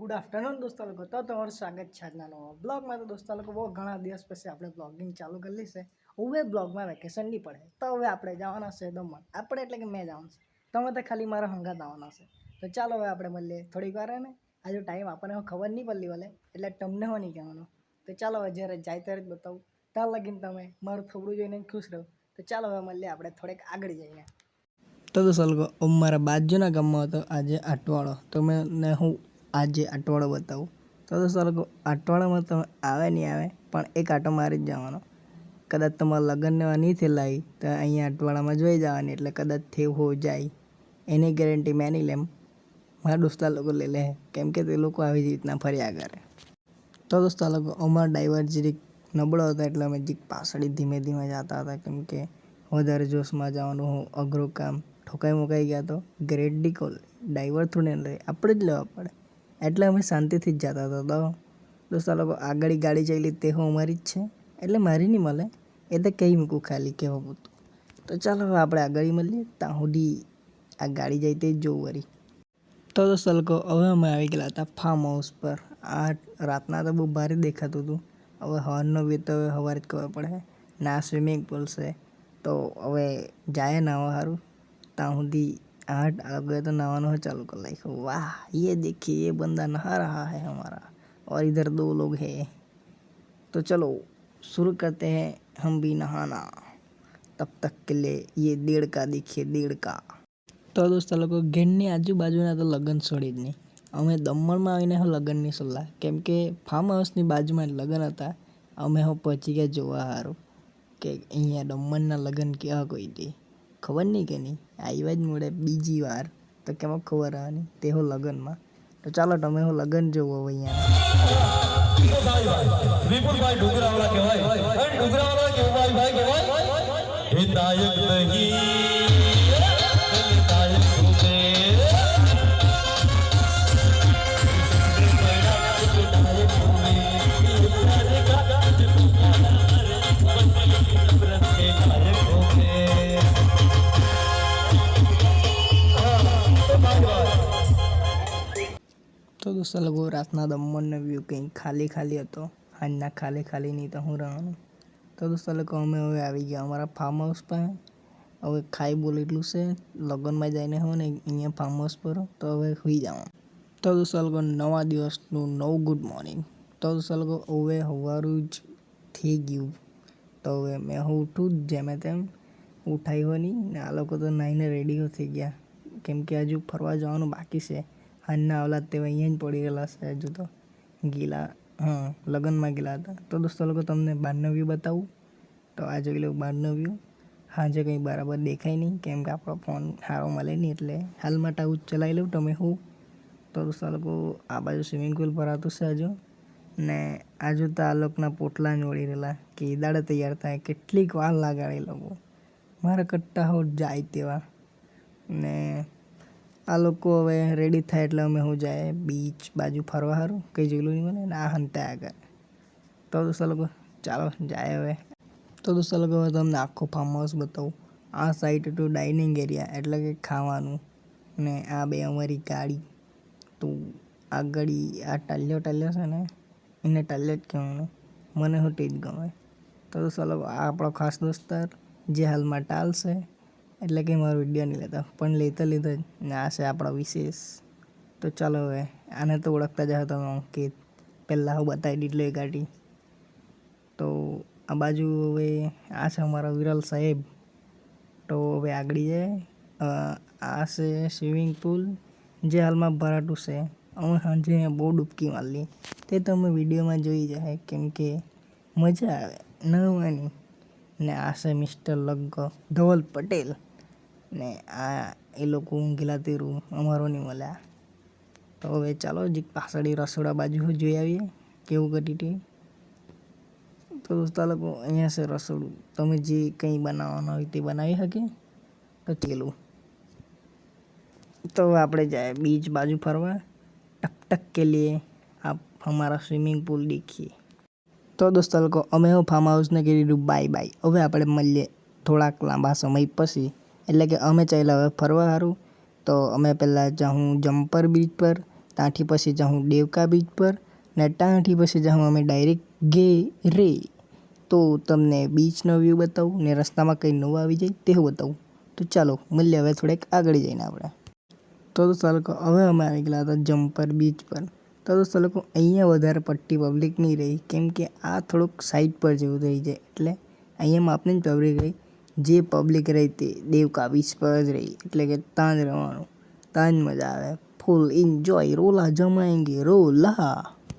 Good afternoon દોસ્તો લોકો, તો તમારું સ્વાગત છે આજના નવા બ્લોગમાં। તો દોસ્તો લોકો બહુ ઘણા દિવસ પછી આપણે બ્લોગિંગ ચાલુ કરી છે। હવે બ્લોગમાં વેકેશન નહીં પડે તો હવે આપણે જવાના છે દમણ। આપણે એટલે કે મેં જવાનું છે, તમે તો ખાલી મારા હંગાત આવવાના છે। તો ચાલો હવે આપણે મળીએ થોડીક વાર ને। આજે ટાઈમ આપણને ખબર નહીં પડલી વલે, એટલે તમને હો નહીં કહેવાનું। તો ચાલો હવે જ્યારે જાય ત્યારે જ બતાવું, ત્યાં લગીને તમે મારું થોડું જોઈને ખુશ રહો। તો ચાલો હવે મળીએ આપણે થોડેક આગળ જઈને। તો દોસ્તો લોકો, મારા બાજુના ગામમાં હતો આજે આટવાળો, તો મેં હું આજે આટવાળો બતાવું। તો દોસ્તો લોકો, આટવાળામાં તમે આવે નહીં આવે પણ એક આટો મારી જ જવાનો। કદાચ તમારા લગ્નને નહીં થયેલા તો અહીંયા આટવાળામાં જોઈ જવાની, એટલે કદાચ થયું હો જાય એની ગેરંટી મેં નહીં લેમ, મારા દોસ્તા લોકો લઈ લે, કેમ કે તે લોકો આવી જ રીતના ફર્યા કરે। તો દોસ્તો લોકો, અમારો ડ્રાઈવર જીરીક નબળો હતો એટલે અમે જીક પાછળ ધીમે ધીમે જતા હતા, કેમ કે વધારે જોશમાં જવાનું હું અઘરું કામ, ઠોકાઈ ગયા તો ગેરંટી કોલ ડ્રાઈવર થોડે ને આપણે જ લેવા પડે, એટલે અમે શાંતિથી જ જતા હતા। તો દોસ્તો લોકો, આગળ ગાડી ચાલી તે હું અમારી જ છે, એટલે મારી નહીં મળે, એ તો કહી મૂકું ખાલી કહેવા પૂરતું। તો ચાલો હવે આપણે આગળ મળીએ, ત્યાં સુધી આ ગાડી જાય તે જ જોવું વળી। તો દોસ્તો લોકો, હવે અમે આવી ગયેલા હતા ફાર્મ હાઉસ પર। આ રાતના તો બહુ ભારે દેખાતું હતું, હવે હવારનો વ્યૂ તો હવે સવારે જ ખબર પડે ને। આ સ્વિમિંગ પુલ છે, તો હવે જાય નાવા સારું, ત્યાં સુધી 8 आ गए तो नहाना चालू कर लाइक। वाह, ये देखिए ये बंदा नहा रहा है हमारा, और इधर 2 लोग हैं। तो चलो शुरू करते हैं हम भी नहाना, तब तक के लिए ये 1.5 का देखिए 1.5 का। તો દોસ્તો લોકો, ઘેરની આજુબાજુના તો લગ્ન છોડી જ નહીં, અમે દમણમાં આવીને હું લગ્નની સલાહ, કેમ કે ફાર્મ હાઉસની બાજુમાં લગ્ન હતા, અમે હું પહોંચી ગયા જોવા સારું કે અહીંયા દમણના લગ્ન કેવા કોઈ દે, ખબર નહીં કે નહીં આવ્યા જ મળે બીજી વાર, તો કેમાં ખબર આવવાની તે હો લગ્નમાં। તો ચાલો તમે હું લગ્ન જોવો અહીંયા। વિપુલભાઈ ડુગરાવાળા કહેવાય, અને ડુગરાવાળા કેવું ભાઈ કહેવાય હે દાયક નહીં દાયક રૂપે તો દોસ્તો લોકો, રાતના દમણનો વ્યૂ કંઈ ખાલી ખાલી હતો, આજના ખાલી નહીં તો હું રહેવાનું। તો દોસ્તો લોકો, અમે હવે આવી ગયા અમારા ફાર્મ હાઉસ પર। હવે ખાઈ બોલ એટલું છે, લગ્નમાં જઈને હોય ને અહીંયા ફાર્મ હાઉસ પર, તો હવે સુઈ જવાનું। તો દોસ્તો લોકો, નવા દિવસનું નવું ગુડ મોર્નિંગ। તો દોસ્તો લોકો, હવે સવારું જ થઈ ગયું, તો હવે મેં હું ઉઠું જ જેમે તેમ, ઉઠાઈ હોય નહીં ને આ લોકો તો નાહીને રેડી થઈ ગયા, કેમ કે હજુ ફરવા જવાનું બાકી છે। હાલના આવલા તે અહીંયા જ પડી ગયેલા છે, હજુ તો ગીલા લગ્નમાં ગયેલા હતા। તો દોસ્તો લોકો, તમને બહારનો વ્યૂ બતાવું, તો આ જોઈ લો બહારનો વ્યૂ। હાજે કંઈ બરાબર દેખાય નહીં, કેમ કે આપણો ફોન સારો મળે નહીં, એટલે હાલ માટે આવું જ ચલાવી લઉં તમે હું। તો દોસ્તો લોકો, આ બાજુ સ્વિમિંગ પુલ ભરાતું છે હજુ, ને આજુ તો આ લોકોના પોટલા જ વળી રહેલા કે દાડે તૈયાર થાય, કેટલીક વાર લાગાડે લોકો, મારા કટ્ટા હો જાય તેવા ને। આ લોકો હવે રેડી થાય એટલે અમે હું જાય બીચ બાજુ ફરવા સારું, કંઈ જોયેલું નહીં મને ને આ હંતા આગળ। તો દોસ્તો લોકો, ચાલો જાય હવે। તો દોસ્તો લોકો, હવે તમને આખો ફાર્મ હાઉસ બતાવું। આ સાઈડ ટુ ડાઇનિંગ એરિયા, એટલે કે ખાવાનું, ને આ બે અમારી ગાડી, તો આ ગાડી આ ટાલ્યો છે ને, એને ટાલ્યો જ કહેવાનું, મને હું તે જ ગમે। તો દોસ્તો લોકો, આ આપણો ખાસ દોસ્તાર જે હાલમાં ટાલશે, એટલે કે મારો વિડીયો નહીં લેતા પણ લેતો જ ને। આ છે આપણો વિશેષ। તો ચાલો હવે આને તો ઓળખતા જ હતો કે પહેલાં હું બતાવી દીધલો એ ગાડી। તો આ બાજુ હવે આ છે અમારા વિરલ સાહેબ। તો હવે આગળ જાય, આ છે સ્વિમિંગ પુલ જે હાલમાં ભરાતું છે, અમે સાંજે બહુ ડૂબકી મારલી, તે તમે વિડીયોમાં જોઈ જાય, કેમ કે મજા આવે નહાવાની। ને આ છે મિસ્ટર લગ્ગો ધવલ પટેલ, ને આ એ લોકો ઊંઘેલા તે રૂમ અમારો નહીં મળ્યા। તો હવે ચાલો જે પાછળ રસોડા બાજુ જોઈ આવીએ કેવું કરી તે। તો દોસ્તો લોકો, અહીંયા છે રસોડું, તમે જે કંઈ બનાવવાનું હોય તે બનાવી શકે। તો ચેલું તો આપણે જાય બીચ બાજુ ફરવા, ટક ટક કે લીએ આપ હમારા સ્વિમિંગ પુલ देखिए। તો દોસ્તો લોકો, અમે હું ફાર્મ હાઉસને કહી દીધું બાય બાય, હવે આપણે મળીએ થોડાક લાંબા સમય પછી। એટલે કે અમે ચાલ્યા હવે ફરવા સારું, તો અમે પહેલાં જાઉં જમ્પર બીચ પર, ત્યાંથી પછી જાઉં દેવકા બીચ પર ને ત્યાંથી પછી જાઉં અમે ડાયરેક્ટ ઘેરે. તો તમને બીચનો વ્યૂ બતાવું ને રસ્તામાં કંઈ નવું આવી જાય તે બતાવું. તો ચાલો મળીએ હવે થોડેક આગળ જઈને આપણે. તો દોસ્તો લોકો હવે અમે આવી ગયા હતા જમ્પર બીચ પર. તો દોસ્તો લોકો અહીંયા વધારે પડતી પબ્લિક નહીં રહી, કેમ કે આ થોડુંક સાઈડ પર જેવું થઈ જાય, એટલે અહીંયા માપની જ પબ્લિક રહી. જે પબ્લિક રહી તે દેવકા બીચ પર જ રહી, એટલે કે ત્યાં જ રહેવાનું, ત્યાં જ મજા આવે. ફૂલ એન્જોય, રોલા જમાएंगे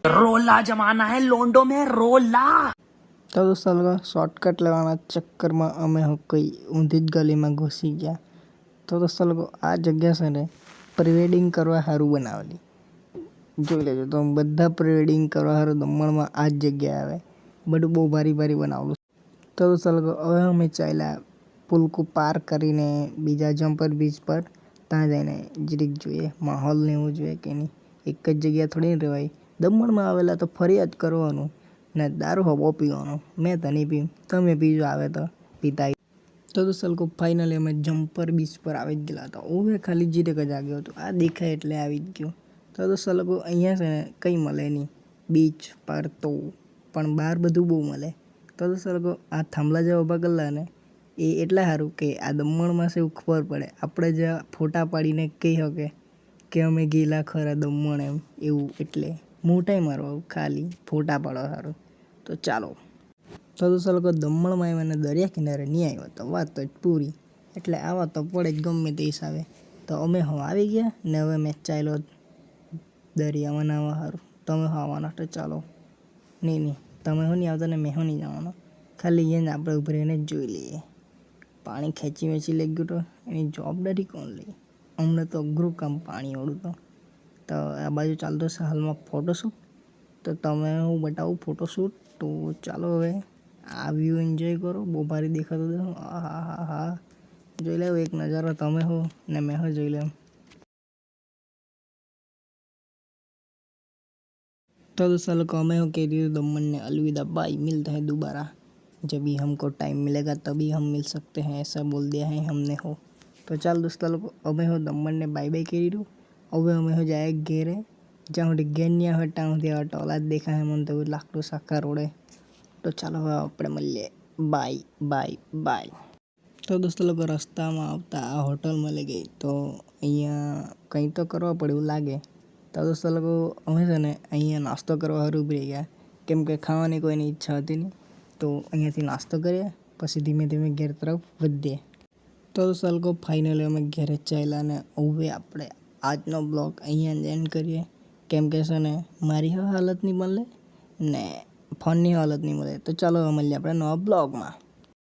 રોલા જમાના હે લોન્ડો મેં રોલા. તો દોસ્તો લોકો શોર્ટકટ લેવાના ચક્કરમાં અમે કોઈ ઊંધી જ ગલીમાં ઘૂસી ગયા. તો દોસ્તો લોકો આ જગ્યા છે ને પ્રી-વેડિંગ કરવા સારું બનાવેલી. જોઈ લેજો તો બધા પ્રી-વેડિંગ કરવા સારું દમણમાં આ જ જગ્યાએ આવે. બધું બહુ ભારી બનાવેલું. તો દોસ્તો લોકો હવે અમે ચાલ્યા પુલકું પાર કરીને બીજા જમ્પર બીચ પર. ત્યાં જઈને જરીક જોઈએ માહોલ ને એવું જોઈએ કે નહીં, એક જ જગ્યા થોડી ને રહેવાય. દમણમાં આવેલા તો ફરિયાદ કરવાનું ને દારૂ હબો પીવાનો. મેં તો નહીં પીવું, તમે પીજો આવે તો પીતા. તો દોસ્તો લોકો ફાઇનલી અમે જમ્પર બીચ પર આવી જ ગયેલા હતા. હવે ખાલી જીરેક જ આવ્યો હતો, આ દેખાય એટલે આવી જ ગયો. તો દોસ્તો લોકો અહીંયા છે ને કંઈ મળે નહીં બીચ પર તો, પણ બહાર બધું બહુ મળે. તો દોસ્તો લોકો આ થાંભલા જેવા ઊભા કરેલા ને એ એટલા સારું કે આ દમણમાં છે એવું ખબર પડે. આપણે જે ફોટા પાડીને કહી શકે કે અમે ગયેલા ખરા દમણ એમ એવું, એટલે મોટાઈ મારવા ખાલી ફોટા પાડવા સારું. તો ચાલો. તો દોસ્તો લોકો દમણમાં આવ્યા ને દરિયા કિનારે નહીં આવ્યો તો વાત તો જ પૂરી, એટલે આવા તો પડે જ ગમે તે હિસાબે. તો અમે આવી ગયા ને હવે મેં ચાલ્યો દરિયામાં નાહવા સારું. તમે આવવાના તો ચાલો. નહીં તમે હું નહીં આવતા ને મેં હું નહીં જવાનો, ખાલી એને આપણે ઉભી રહીને જ જોઈ લઈએ. પાણી ખેંચી લઈ ગયું તો એની જવાબદારી કોણ લે? અમને તો અઘરું કામ પાણીવાળું. તો આ બાજુ ચાલતો છે હાલમાં ફોટોશૂટ. તો તમે હું બતાવું ફોટોશૂટ. તો ચાલો હવે આ વ્યૂ એન્જોય કરો. બહુ ભારી દેખાતું હતું. હા જોઈ લેવું એક નજારો, તમે હો ને મેં હો જોઈ લેવું. तो दोस्तों लोग हमें हो कह रही दमन ने अलविदा बाय, मिलते हैं दोबारा जब भी हमको टाइम मिलेगा तभी हम मिल सकते हैं, ऐसा बोल दिया है हमने हो. तो ચાલ દોસ્તો લોકો અમે હો દમણને બાય બાય કરી રહ્યું. હવે અમે હો જાય ઘેરે. જ્યાં સુધી ઘેર નહીં આવે ત્યાં સુધી આ ટોલા જ દેખાય મને તો એવું લાગતું સાખા રોડે. તો ચાલો હવે આપણે મળીએ. બાય. તો દોસ્તો લોકો રસ્તામાં આવતા આ હોટલ મળી ગઈ. તો અહીંયા કંઈ તો કરવા પડે એવું લાગે. તો દોસ્તો લોકો અમે છે ને અહીંયા નાસ્તો કરવા સારું ઉભરી ગયા, કેમ કે ખાવાની કોઈની ઈચ્છા હતી નહીં. તો અહીંયાથી નાસ્તો કરીએ પછી ધીમે ધીમે ઘેર તરફ વધીએ. તો દોસ્તો લોકો ફાઇનલી અમે ઘેરે ચાલ્યા ને હવે આપણે આજનો બ્લોગ અહીંયા જ એન્ડ કરીએ, કેમ કે છે ને મારી હાલત નહીં મળે ને ફોનની હાલત નહીં મળે. તો ચાલો મળીએ આપણે નવા બ્લોગમાં.